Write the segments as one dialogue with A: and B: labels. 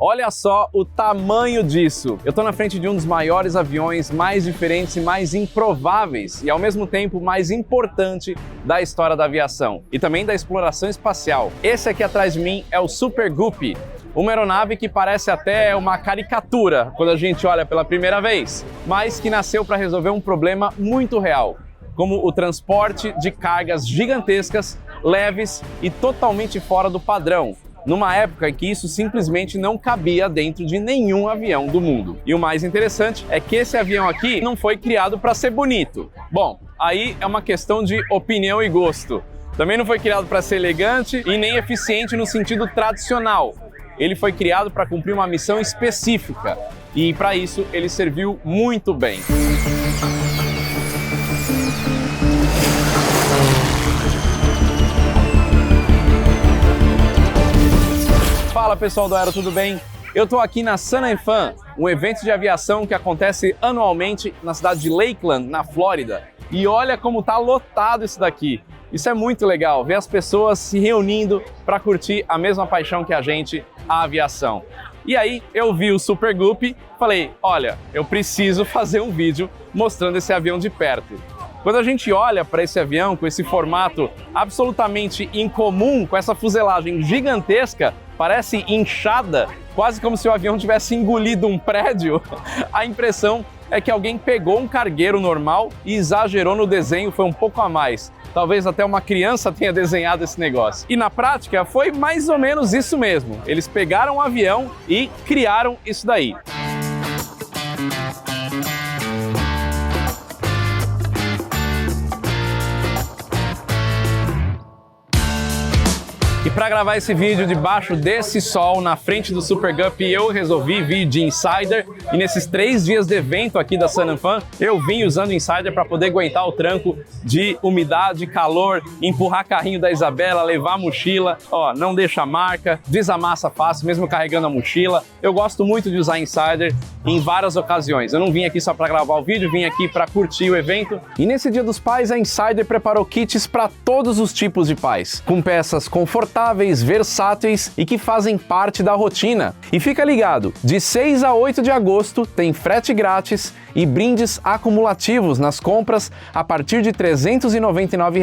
A: Olha só o tamanho disso! Eu tô na frente de um dos maiores aviões mais diferentes e mais improváveis e ao mesmo tempo mais importante da história da aviação e também da exploração espacial. Esse aqui atrás de mim é o Super Guppy, uma aeronave que parece até uma caricatura quando a gente olha pela primeira vez, mas que nasceu para resolver um problema muito real, como o transporte de cargas gigantescas, leves e totalmente fora do padrão, numa época em que isso simplesmente não cabia dentro de nenhum avião do mundo. E o mais interessante é que esse avião aqui não foi criado para ser bonito. Bom, aí é uma questão de opinião e gosto. Também não foi criado para ser elegante e nem eficiente no sentido tradicional. Ele foi criado para cumprir uma missão específica e para isso ele serviu muito bem. Fala pessoal do Aero, tudo bem? Eu tô aqui na Sun 'n Fun, um evento de aviação que acontece anualmente na cidade de Lakeland, na Flórida. E olha como tá lotado isso daqui. Isso é muito legal, ver as pessoas se reunindo para curtir a mesma paixão que a gente, a aviação. E aí eu vi o Super Guppy, falei, olha, eu preciso fazer um vídeo mostrando esse avião de perto. Quando a gente olha para esse avião com esse formato absolutamente incomum, com essa fuselagem gigantesca, parece inchada, quase como se o avião tivesse engolido um prédio, a impressão é que alguém pegou um cargueiro normal e exagerou no desenho, foi um pouco a mais. Talvez até uma criança tenha desenhado esse negócio. E na prática foi mais ou menos isso mesmo. Eles pegaram um avião e criaram isso daí. E para gravar esse vídeo debaixo desse sol, na frente do Super Guppy, eu resolvi vir de Insider. E nesses 3 dias de evento aqui da Sun 'n Fun, eu vim usando Insider para poder aguentar o tranco de umidade, calor, empurrar carrinho da Isabela, levar a mochila, ó, não deixa marca, desamassa fácil, mesmo carregando a mochila. Eu gosto muito de usar Insider em várias ocasiões. Eu não vim aqui só para gravar o vídeo, vim aqui para curtir o evento. E nesse Dia dos Pais, a Insider preparou kits para todos os tipos de pais, com peças confortáveis, versáteis e que fazem parte da rotina. E fica ligado, de 6 a 8 de agosto tem frete grátis e brindes acumulativos nas compras a partir de R$ 399.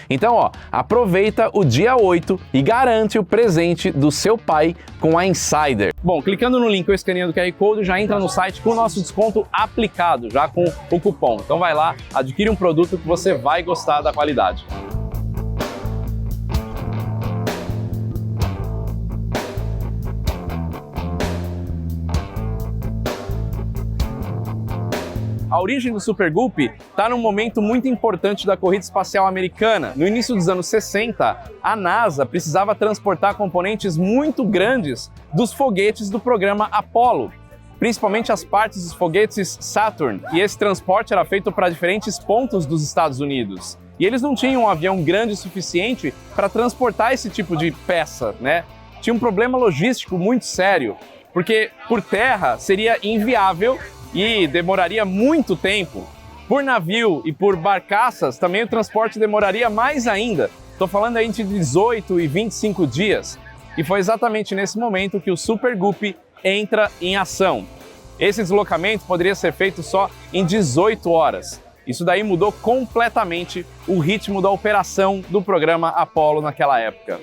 A: Então, ó, aproveita o dia 8 e garante o presente do seu pai com a Insider. Bom, clicando no link ou escaneando o QR Code, já entra no site com o nosso desconto aplicado, já com o cupom. Então vai lá, adquire um produto que você vai gostar da qualidade. A origem do Super Guppy está num momento muito importante da corrida espacial americana. No início dos anos 60, a NASA precisava transportar componentes muito grandes dos foguetes do programa Apollo, principalmente as partes dos foguetes Saturn, e esse transporte era feito para diferentes pontos dos Estados Unidos. E eles não tinham um avião grande o suficiente para transportar esse tipo de peça, né? Tinha um problema logístico muito sério, porque por terra seria inviável e demoraria muito tempo. Por navio e por barcaças, também o transporte demoraria mais ainda. Estou falando aí entre 18 e 25 dias. E foi exatamente nesse momento que o Super Guppy entra em ação. Esse deslocamento poderia ser feito só em 18 horas. Isso daí mudou completamente o ritmo da operação do programa Apollo naquela época.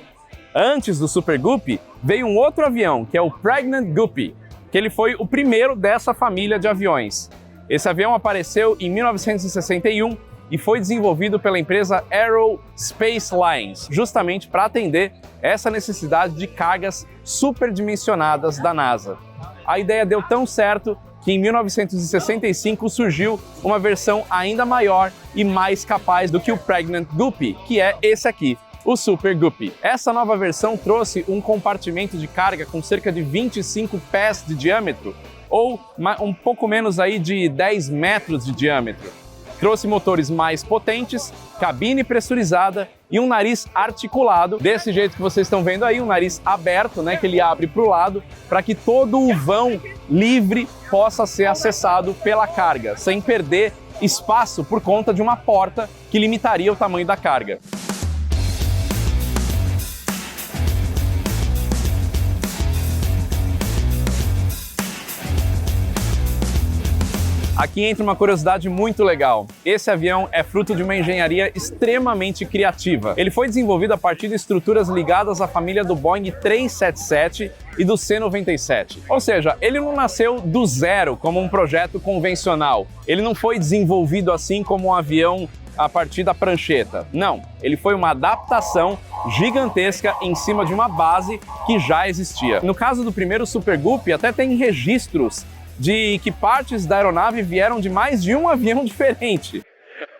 A: Antes do Super Guppy, veio um outro avião, que é o Pregnant Guppy, que ele foi o primeiro dessa família de aviões. Esse avião apareceu em 1961 e foi desenvolvido pela empresa Aerospace Lines, justamente para atender essa necessidade de cargas superdimensionadas da NASA. A ideia deu tão certo que em 1965 surgiu uma versão ainda maior e mais capaz do que o Pregnant Guppy, que é esse aqui, o Super Guppy. Essa nova versão trouxe um compartimento de carga com cerca de 25 pés de diâmetro, ou um pouco menos aí de 10 metros de diâmetro. Trouxe motores mais potentes, cabine pressurizada e um nariz articulado, desse jeito que vocês estão vendo aí, um nariz aberto, né, que ele abre para o lado, para que todo o vão livre possa ser acessado pela carga, sem perder espaço por conta de uma porta que limitaria o tamanho da carga. Aqui entra uma curiosidade muito legal. Esse avião é fruto de uma engenharia extremamente criativa. Ele foi desenvolvido a partir de estruturas ligadas à família do Boeing 377 e do C-97. Ou seja, ele não nasceu do zero como um projeto convencional. Ele não foi desenvolvido assim como um avião a partir da prancheta. Não, ele foi uma adaptação gigantesca em cima de uma base que já existia. No caso do primeiro Super Guppy, até tem registros de que partes da aeronave vieram de mais de um avião diferente.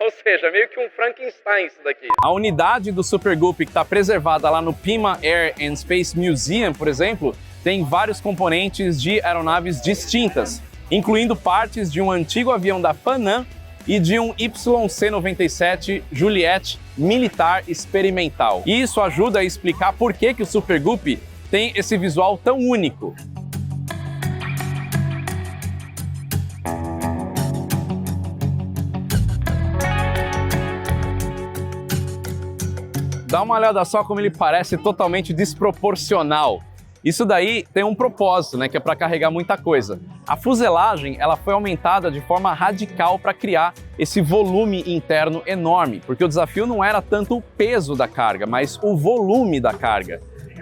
A: Ou seja, meio que um Frankenstein isso daqui. A unidade do Super Guppy que está preservada lá no Pima Air and Space Museum, por exemplo, tem vários componentes de aeronaves distintas, incluindo partes de um antigo avião da Pan Am e de um YC-97 Juliette militar experimental. E isso ajuda a explicar por que o Super Guppy tem esse visual tão único. Dá uma olhada só como ele parece totalmente desproporcional. Isso daí tem um propósito, né, que é para carregar muita coisa. A fuselagem ela foi aumentada de forma radical para criar esse volume interno enorme, porque o desafio não era tanto o peso da carga, mas o volume da carga.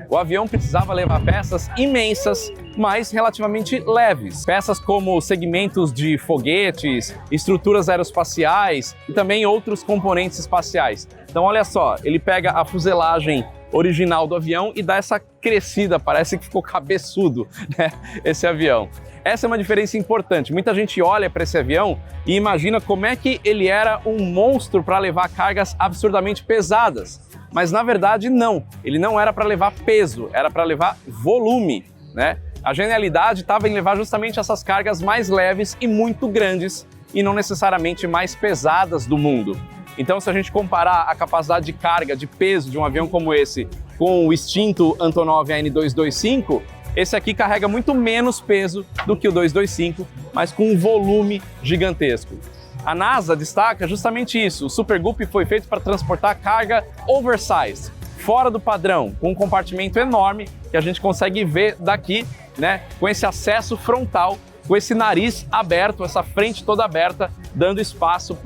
A: O avião precisava levar peças imensas, mas relativamente leves. Peças como segmentos de foguetes, estruturas aeroespaciais e também outros componentes espaciais. Então olha só, ele pega a fuselagem original do avião e dá essa crescida, parece que ficou cabeçudo, né, esse avião. Essa é uma diferença importante. Muita gente olha para esse avião e imagina como é que ele era um monstro para levar cargas absurdamente pesadas. Mas na verdade não, ele não era para levar peso, era para levar volume, né? A genialidade estava em levar justamente essas cargas mais leves e muito grandes e não necessariamente mais pesadas do mundo. Então, se a gente comparar a capacidade de carga, de peso de um avião como esse com o extinto Antonov AN-225, esse aqui carrega muito menos peso do que o 225, mas com um volume gigantesco. A NASA destaca justamente isso. O Super Guppy foi feito para transportar carga oversized, fora do padrão, com um compartimento enorme que a gente consegue ver daqui, né, com esse acesso frontal, com esse nariz aberto, essa frente toda aberta, dando espaço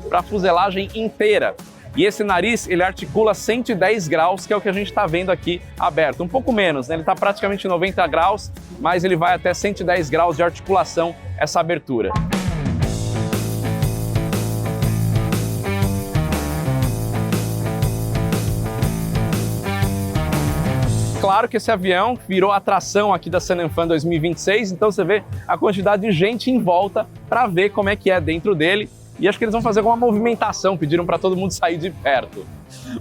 A: para a fuselagem inteira. E esse nariz, ele articula 110 graus, que é o que a gente está vendo aqui aberto. Um pouco menos, né? Ele está praticamente 90 graus, mas ele vai até 110 graus de articulação, essa abertura. Claro que esse avião virou atração aqui da Sun 'N Fun 2026, então você vê a quantidade de gente em volta para ver como é que é dentro dele. E acho que eles vão fazer alguma movimentação, pediram para todo mundo sair de perto.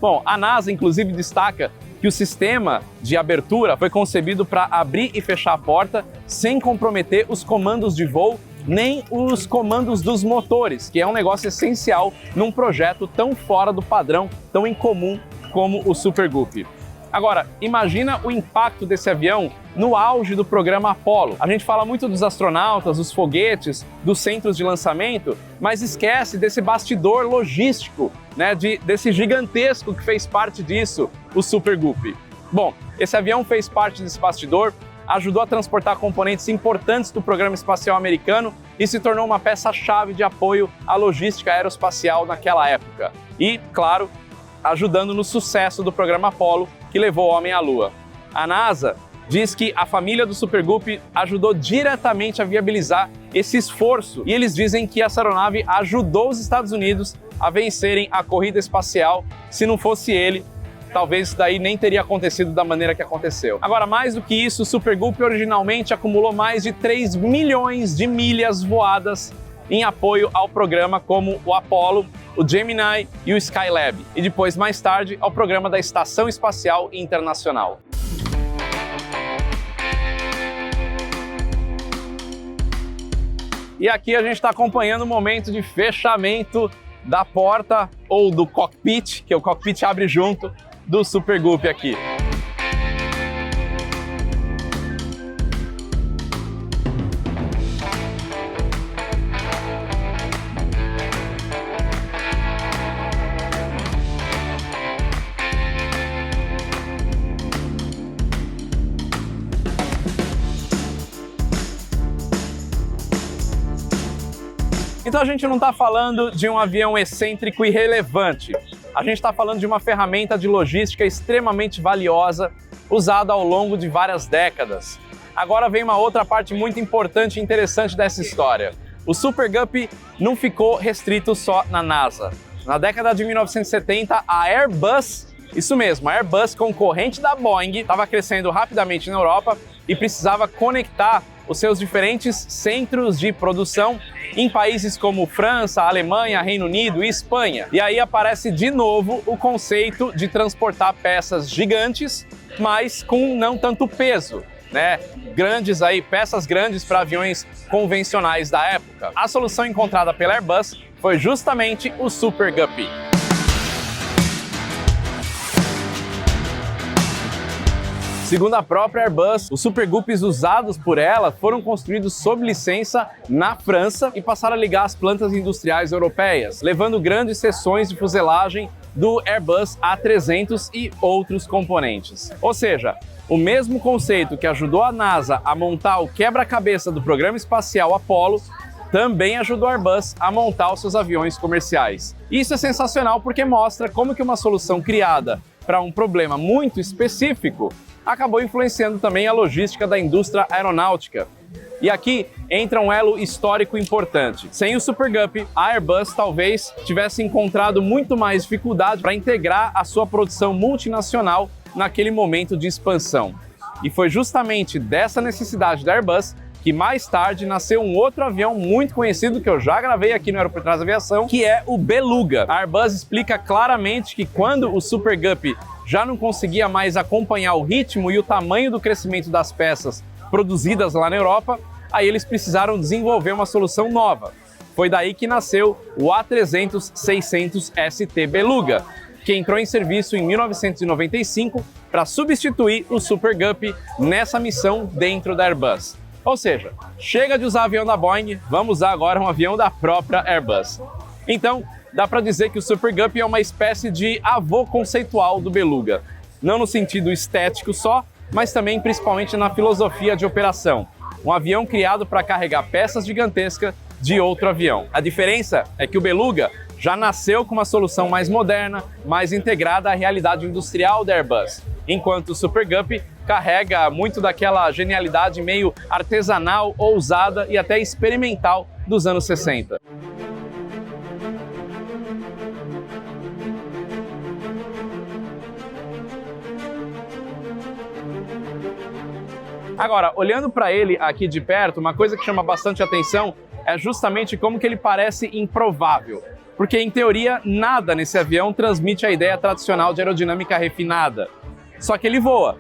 A: Bom, a NASA inclusive destaca que o sistema de abertura foi concebido para abrir e fechar a porta sem comprometer os comandos de voo nem os comandos dos motores, que é um negócio essencial num projeto tão fora do padrão, tão incomum como o Super Guppy. Agora, imagina o impacto desse avião no auge do programa Apollo. A gente fala muito dos astronautas, dos foguetes, dos centros de lançamento, mas esquece desse bastidor logístico, né, desse gigantesco que fez parte disso, o Super Guppy. Bom, esse avião fez parte desse bastidor, ajudou a transportar componentes importantes do programa espacial americano e se tornou uma peça-chave de apoio à logística aeroespacial naquela época. E, claro, ajudando no sucesso do programa Apollo, que levou o homem à Lua. A NASA diz que a família do Super Guppy ajudou diretamente a viabilizar esse esforço e eles dizem que essa aeronave ajudou os Estados Unidos a vencerem a corrida espacial. Se não fosse ele, talvez isso daí nem teria acontecido da maneira que aconteceu. Agora, mais do que isso, o Super Guppy originalmente acumulou mais de 3 milhões de milhas voadas em apoio ao programa como o Apollo, o Gemini e o Skylab, e depois, mais tarde, ao programa da Estação Espacial Internacional. E aqui a gente está acompanhando o momento de fechamento da porta ou do cockpit, que o cockpit abre junto do Super Guppy aqui. Então a gente não está falando de um avião excêntrico e relevante. A gente está falando de uma ferramenta de logística extremamente valiosa, usada ao longo de várias décadas. Agora vem uma outra parte muito importante e interessante dessa história. O Super Guppy não ficou restrito só na NASA. Na década de 1970, a Airbus, isso mesmo, a Airbus, concorrente da Boeing, estava crescendo rapidamente na Europa e precisava conectar os seus diferentes centros de produção em países como França, Alemanha, Reino Unido e Espanha. E aí aparece de novo o conceito de transportar peças gigantes, mas com não tanto peso, né? Peças grandes para aviões convencionais da época. A solução encontrada pela Airbus foi justamente o Super Guppy. Segundo a própria Airbus, os Super Guppys usados por ela foram construídos sob licença na França e passaram a ligar as plantas industriais europeias, levando grandes seções de fuselagem do Airbus A300 e outros componentes. Ou seja, o mesmo conceito que ajudou a NASA a montar o quebra-cabeça do programa espacial Apollo também ajudou a Airbus a montar os seus aviões comerciais. Isso é sensacional porque mostra como que uma solução criada para um problema muito específico acabou influenciando também a logística da indústria aeronáutica. E aqui entra um elo histórico importante. Sem o Super Guppy, a Airbus talvez tivesse encontrado muito mais dificuldade para integrar a sua produção multinacional naquele momento de expansão. E foi justamente dessa necessidade da Airbus que mais tarde nasceu um outro avião muito conhecido que eu já gravei aqui no Aero por Trás da Aviação, que é o Beluga. A Airbus explica claramente que quando o Super Guppy já não conseguia mais acompanhar o ritmo e o tamanho do crescimento das peças produzidas lá na Europa, aí eles precisaram desenvolver uma solução nova. Foi daí que nasceu o A300-600 ST Beluga, que entrou em serviço em 1995 para substituir o Super Guppy nessa missão dentro da Airbus. Ou seja, chega de usar avião da Boeing, vamos usar agora um avião da própria Airbus. Então, dá para dizer que o Super Guppy é uma espécie de avô conceitual do Beluga. Não no sentido estético só, mas também principalmente na filosofia de operação. Um avião criado para carregar peças gigantescas de outro avião. A diferença é que o Beluga já nasceu com uma solução mais moderna, mais integrada à realidade industrial da Airbus, enquanto o Super Guppy carrega muito daquela genialidade meio artesanal, ousada e até experimental dos anos 60. Agora, olhando para ele aqui de perto, uma coisa que chama bastante atenção é justamente como que ele parece improvável. Porque, em teoria, nada nesse avião transmite a ideia tradicional de aerodinâmica refinada. Só que ele voa.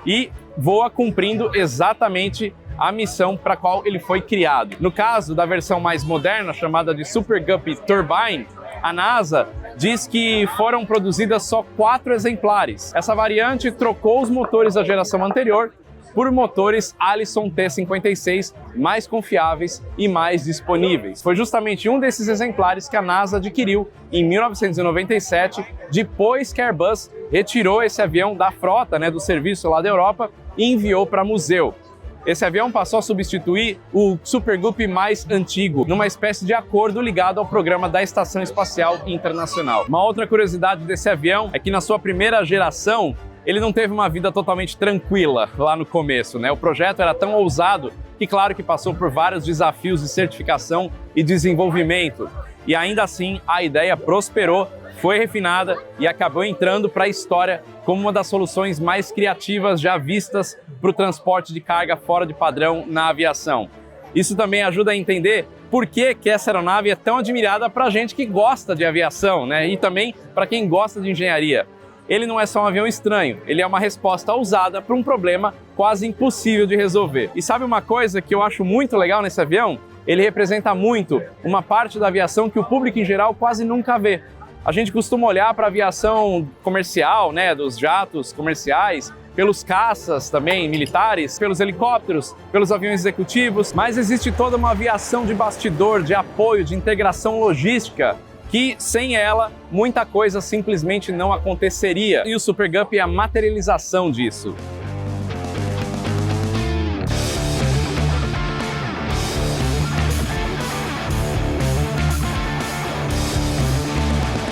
A: E voa cumprindo exatamente a missão para a qual ele foi criado. No caso da versão mais moderna, chamada de Super Guppy Turbine, a NASA diz que foram produzidas só 4 exemplares. Essa variante trocou os motores da geração anterior por motores Allison T56 mais confiáveis e mais disponíveis. Foi justamente um desses exemplares que a NASA adquiriu em 1997, depois que a Airbus retirou esse avião da frota, do serviço lá da Europa, e enviou para museu. Esse avião passou a substituir o Super Guppy mais antigo, numa espécie de acordo ligado ao programa da Estação Espacial Internacional. Uma outra curiosidade desse avião é que na sua primeira geração, ele não teve uma vida totalmente tranquila lá no começo, O projeto era tão ousado que, claro, que passou por vários desafios de certificação e desenvolvimento. E ainda assim, a ideia prosperou, foi refinada e acabou entrando para a história como uma das soluções mais criativas já vistas para o transporte de carga fora de padrão na aviação. Isso também ajuda a entender por que essa aeronave é tão admirada para a gente que gosta de aviação, E também para quem gosta de engenharia. Ele não é só um avião estranho, ele é uma resposta ousada para um problema quase impossível de resolver. E sabe uma coisa que eu acho muito legal nesse avião? Ele representa muito uma parte da aviação que o público em geral quase nunca vê. A gente costuma olhar para a aviação comercial, dos jatos comerciais, pelos caças também militares, pelos helicópteros, pelos aviões executivos, mas existe toda uma aviação de bastidor, de apoio, de integração logística, que sem ela, muita coisa simplesmente não aconteceria. E o Super Guppy é a materialização disso.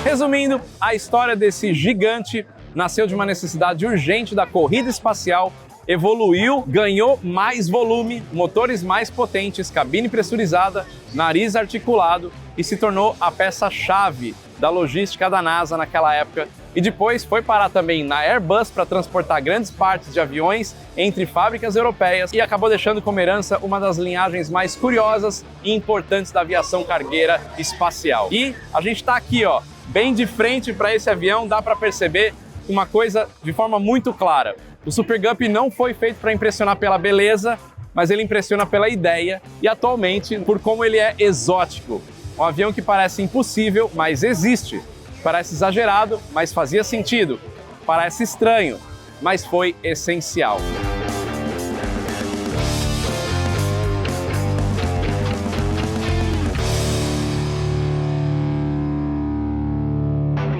A: Resumindo, a história desse gigante nasceu de uma necessidade urgente da corrida espacial, evoluiu, ganhou mais volume, motores mais potentes, cabine pressurizada, nariz articulado e se tornou a peça-chave da logística da NASA naquela época. E depois foi parar também na Airbus para transportar grandes partes de aviões entre fábricas europeias e acabou deixando como herança uma das linhagens mais curiosas e importantes da aviação cargueira espacial. E a gente está aqui, ó, bem de frente para esse avião, dá para perceber uma coisa de forma muito clara. O Super Guppy não foi feito para impressionar pela beleza, mas ele impressiona pela ideia e atualmente por como ele é exótico. Um avião que parece impossível, mas existe. Parece exagerado, mas fazia sentido. Parece estranho, mas foi essencial.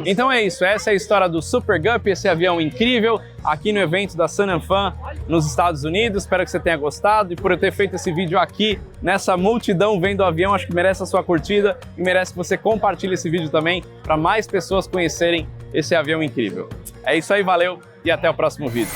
A: Então é isso, essa é a história do Super Guppy, esse avião incrível, aqui no evento da Sun 'n Fun nos Estados Unidos. Espero que você tenha gostado e por eu ter feito esse vídeo aqui, nessa multidão vendo o avião, acho que merece a sua curtida e merece que você compartilhe esse vídeo também para mais pessoas conhecerem esse avião incrível. É isso aí, valeu e até o próximo vídeo.